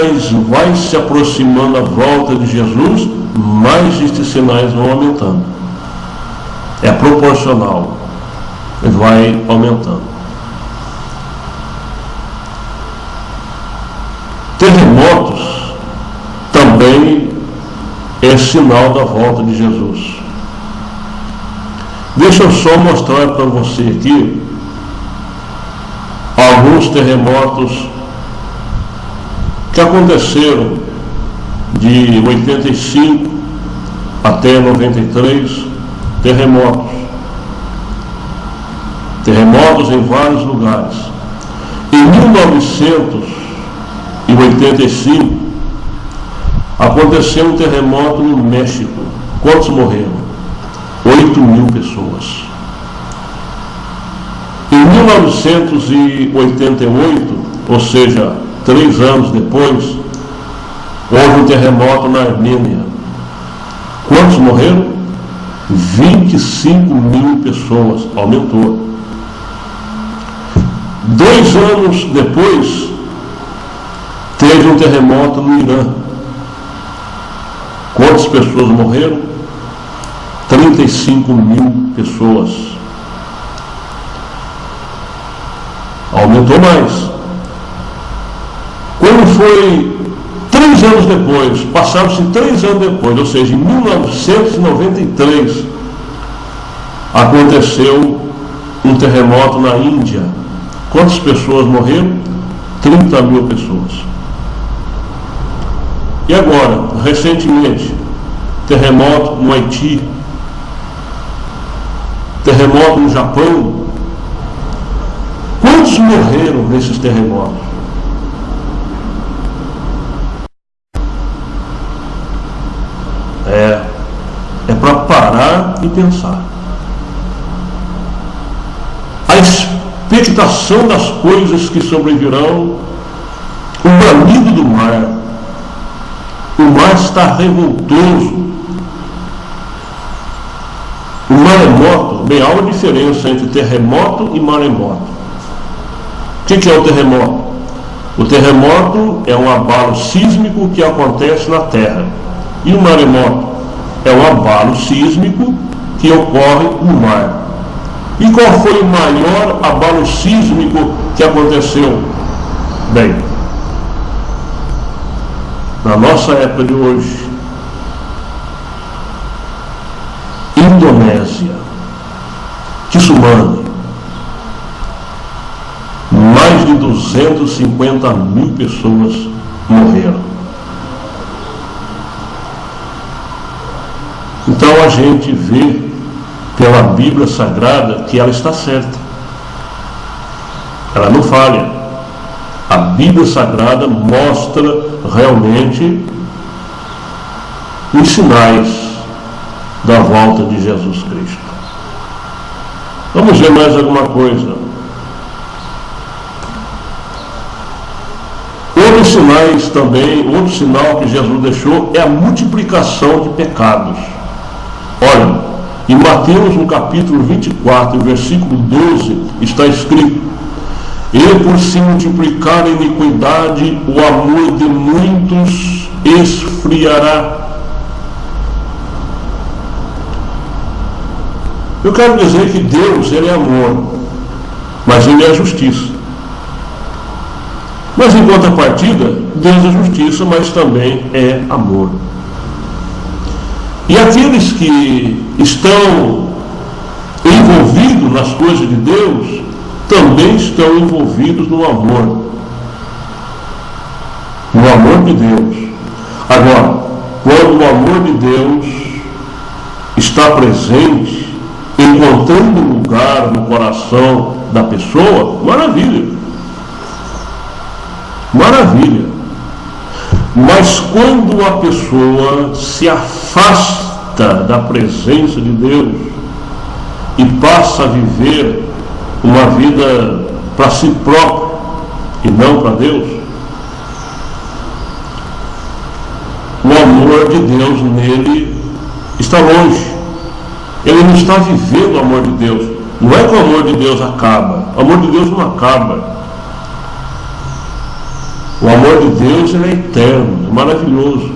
mais vai se aproximando a volta de Jesus, mais estes sinais vão aumentando. É proporcional, vai aumentando. Terremotos também é sinal da volta de Jesus. Deixa eu só mostrar para você aqui alguns terremotos que aconteceram de 85 até 93, terremotos em vários lugares. Em 1985 aconteceu um terremoto no México. Quantos morreram? 8.000 pessoas. Em 1988, ou seja, 3 anos depois, houve um terremoto na Armênia. Quantos morreram? 25.000 pessoas. Aumentou. 2 anos depois, teve um terremoto no Irã. Quantas pessoas morreram? 35.000 pessoas. Aumentou mais. Quando foi 3 anos depois, passaram-se 3 anos depois, ou seja, em 1993, aconteceu um terremoto na Índia. Quantas pessoas morreram? 30.000 pessoas. E agora, recentemente, terremoto no Haiti, terremoto no Japão. Quantos morreram nesses terremotos? É para parar e pensar. A expectação das coisas que sobrevirão, o bramido do mar. O mar está revoltoso. O maremoto, bem, há uma diferença entre terremoto e maremoto. O que é o terremoto? O terremoto é um abalo sísmico que acontece na Terra. E o maremoto é um abalo sísmico que ocorre no mar. E qual foi o maior abalo sísmico que aconteceu? Bem, na nossa época de hoje, Indonésia, tsunami, mais de 250.000 pessoas morreram. Então a gente vê pela Bíblia Sagrada que ela está certa. Ela não falha. A Bíblia Sagrada mostra realmente os sinais da volta de Jesus Cristo. Vamos ver mais alguma coisa. Outros sinais também, outro sinal que Jesus deixou é a multiplicação de pecados. Olha, em Mateus, no capítulo 24, versículo 12, está escrito: e por se multiplicar a iniquidade, o amor de muitos esfriará. Eu quero dizer que Deus, Ele é amor, mas Ele é justiça. Mas em contrapartida, Deus é justiça, mas também é amor. E aqueles que estão envolvidos nas coisas de Deus, também estão envolvidos no amor de Deus. Agora, quando o amor de Deus está presente, encontrando lugar no coração da pessoa, maravilha. Mas quando a pessoa se afasta da presença de Deus e passa a viver uma vida para si próprio e não para Deus, o amor de Deus nele está longe. Ele não está vivendo o amor de Deus. Não é que o amor de Deus acaba. O amor de Deus não acaba. O amor de Deus, ele é eterno, é maravilhoso.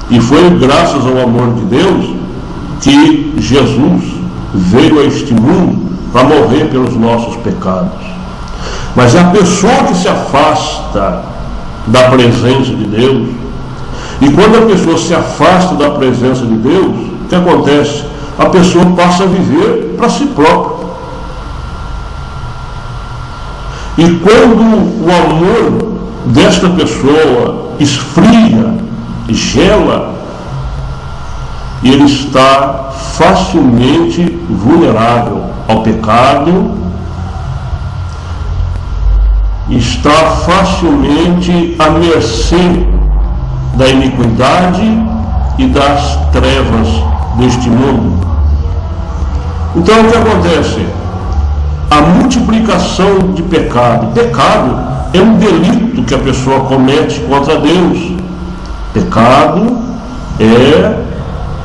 E foi graças ao amor de Deus que Jesus veio a este mundo para morrer pelos nossos pecados. Mas a pessoa que se afasta da presença de Deus, e quando a pessoa se afasta da presença de Deus, o que acontece? A pessoa passa a viver para si própria. E quando o amor desta pessoa esfria, gela, ele está facilmente vulnerável ao pecado, está facilmente à mercê da iniquidade e das trevas deste mundo. Então o que acontece? A multiplicação de pecado. Pecado é um delito que a pessoa comete contra Deus. Pecado é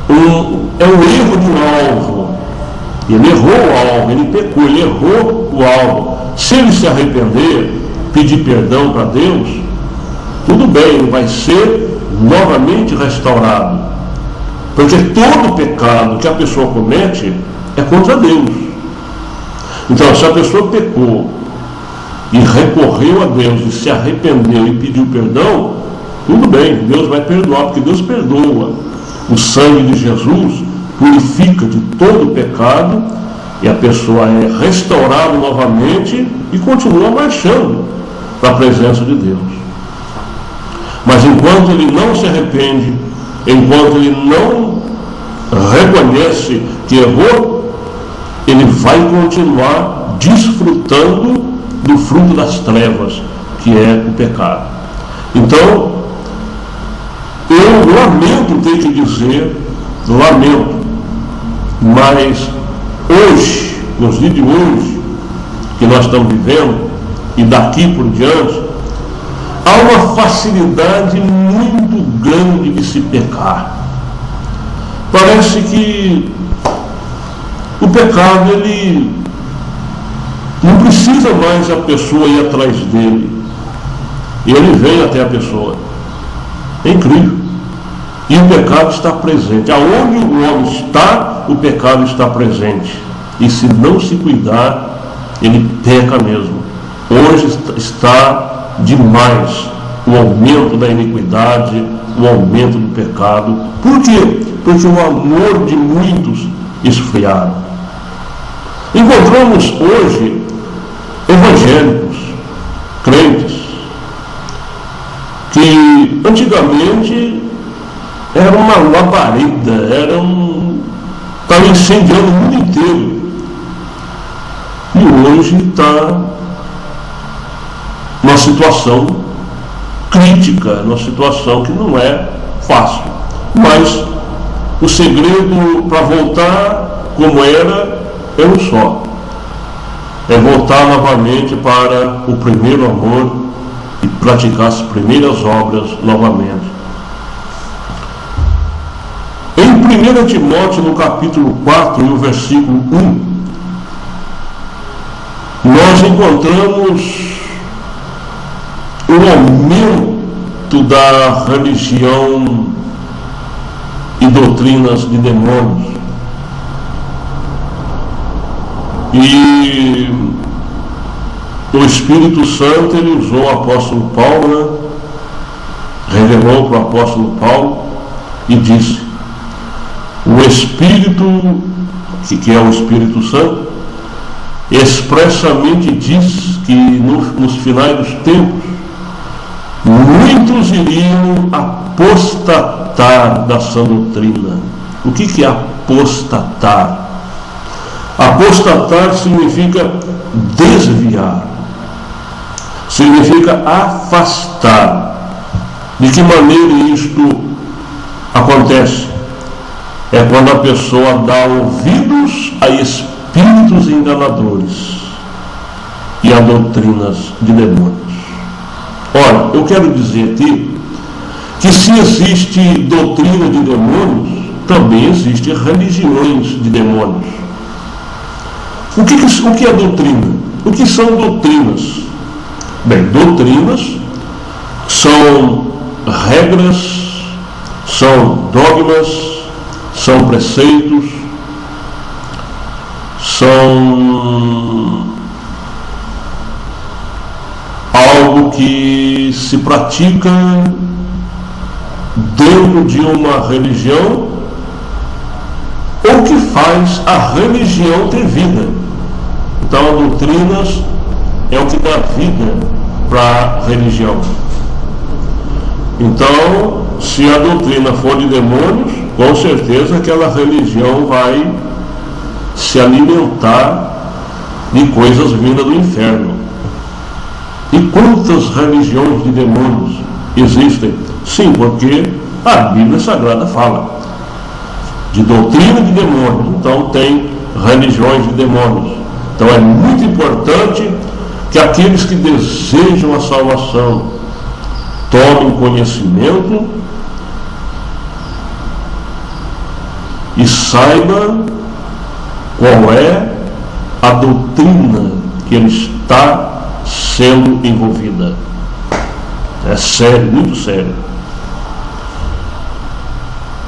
um erro de um alvo. Ele errou o alvo, ele pecou, ele errou o alvo. Se ele se arrepender, pedir perdão para Deus, tudo bem, ele vai ser novamente restaurado. Porque todo pecado que a pessoa comete é contra Deus. Então, se a pessoa pecou e recorreu a Deus e se arrependeu e pediu perdão, tudo bem, Deus vai perdoar, porque Deus perdoa. O sangue de Jesus purifica de todo pecado e a pessoa é restaurada novamente e continua marchando para a presença de Deus. Mas enquanto ele não se arrepende, enquanto ele não reconhece que errou, ele vai continuar desfrutando do fruto das trevas, que é o pecado. Então, eu lamento ter que dizer, lamento, mas hoje, nos dias de hoje, que nós estamos vivendo, e daqui por diante, há uma facilidade muito grande de se pecar. Parece que o pecado, ele não precisa mais a pessoa ir atrás dele. Ele vem até a pessoa. É incrível. E o pecado está presente. Aonde o homem está, o pecado está presente. E se não se cuidar, ele peca mesmo. Hoje está demais o aumento da iniquidade, o aumento do pecado. Por quê? Porque o amor de muitos esfriaram. Encontramos hoje evangélicos, crentes, que antigamente era uma labareda, estava incendiando o mundo inteiro. E hoje está numa situação crítica, numa situação que não é fácil. Mas o segredo para voltar como era é um só. É voltar novamente para o primeiro amor e praticar as primeiras obras novamente. Em 1 Timóteo, no capítulo 4, no versículo 1, nós encontramos o aumento da religião e doutrinas de demônios. E o Espírito Santo, ele usou o apóstolo Paulo, né? Revelou para o apóstolo Paulo e disse: o Espírito, que é o Espírito Santo, expressamente diz que nos finais dos tempos muitos iriam apostatar da sã doutrina. O que é apostatar? Apostatar significa desviar, significa afastar. De que maneira isto acontece? É quando a pessoa dá ouvidos a espíritos enganadores e a doutrinas de demônios. Ora, eu quero dizer aqui que se existe doutrina de demônios, também existem religiões de demônios. O que é doutrina? O que são doutrinas? Bem, doutrinas são regras, são dogmas, são preceitos, são algo que se pratica dentro de uma religião ou que faz a religião ter vida. Então, a doutrinas é o que dá vida para a religião. Então, se a doutrina for de demônios, com certeza aquela religião vai se alimentar de coisas vindas do inferno. E quantas religiões de demônios existem? Sim, porque a Bíblia Sagrada fala de doutrina de demônios. Então tem religiões de demônios. Então é muito importante que aqueles que desejam a salvação tomem conhecimento e saibam qual é a doutrina que ele está sendo envolvida. É sério, muito sério.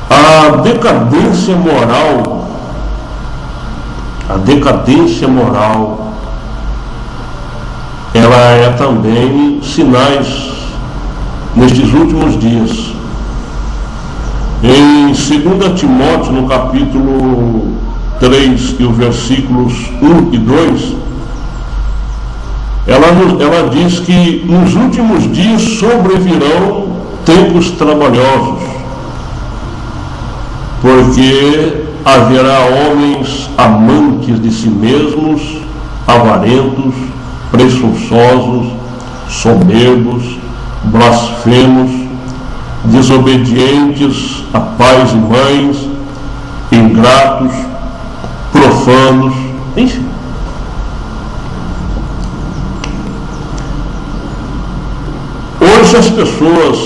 A decadência moral, ela é também sinais nestes últimos dias. Em 2 Timóteo, no capítulo 3 e os versículos 1 e 2, ela diz que nos últimos dias sobrevirão tempos trabalhosos, porque haverá homens amantes de si mesmos, avarentos, presunçosos, soberbos, blasfemos, desobedientes a pais e mães, ingratos, profanos, enfim. Hoje as pessoas,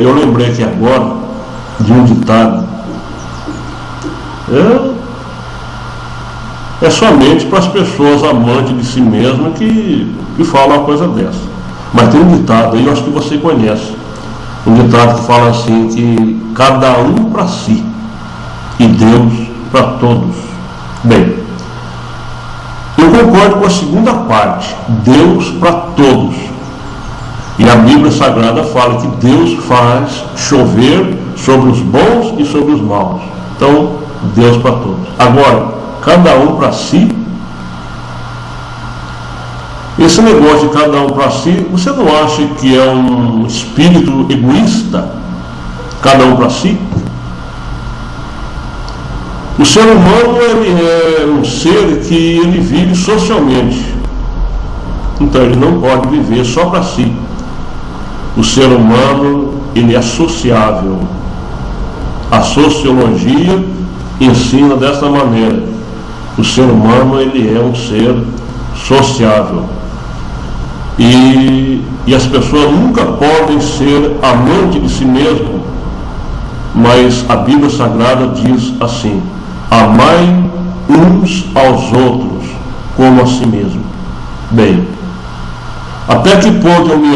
eu lembrei aqui agora de um ditado, é somente para as pessoas amantes de si mesmas que falam uma coisa dessa. Mas tem um ditado aí, eu acho que você conhece, um ditado que fala assim, que cada um para si e Deus para todos. Bem, eu concordo com a segunda parte, Deus para todos. E a Bíblia Sagrada fala que Deus faz chover sobre os bons e sobre os maus. Então, Deus para todos. Agora, cada um para si, esse negócio de cada um para si, você não acha que é um espírito egoísta? Cada um para si? O ser humano, ele é um ser que ele vive socialmente. Então ele não pode viver só para si. O ser humano, ele é sociável. A sociologia ensina dessa maneira. O ser humano, ele é um ser sociável. E as pessoas nunca podem ser amantes de si mesmo, mas a Bíblia Sagrada diz assim: amai uns aos outros como a si mesmo. Bem, até que ponto eu me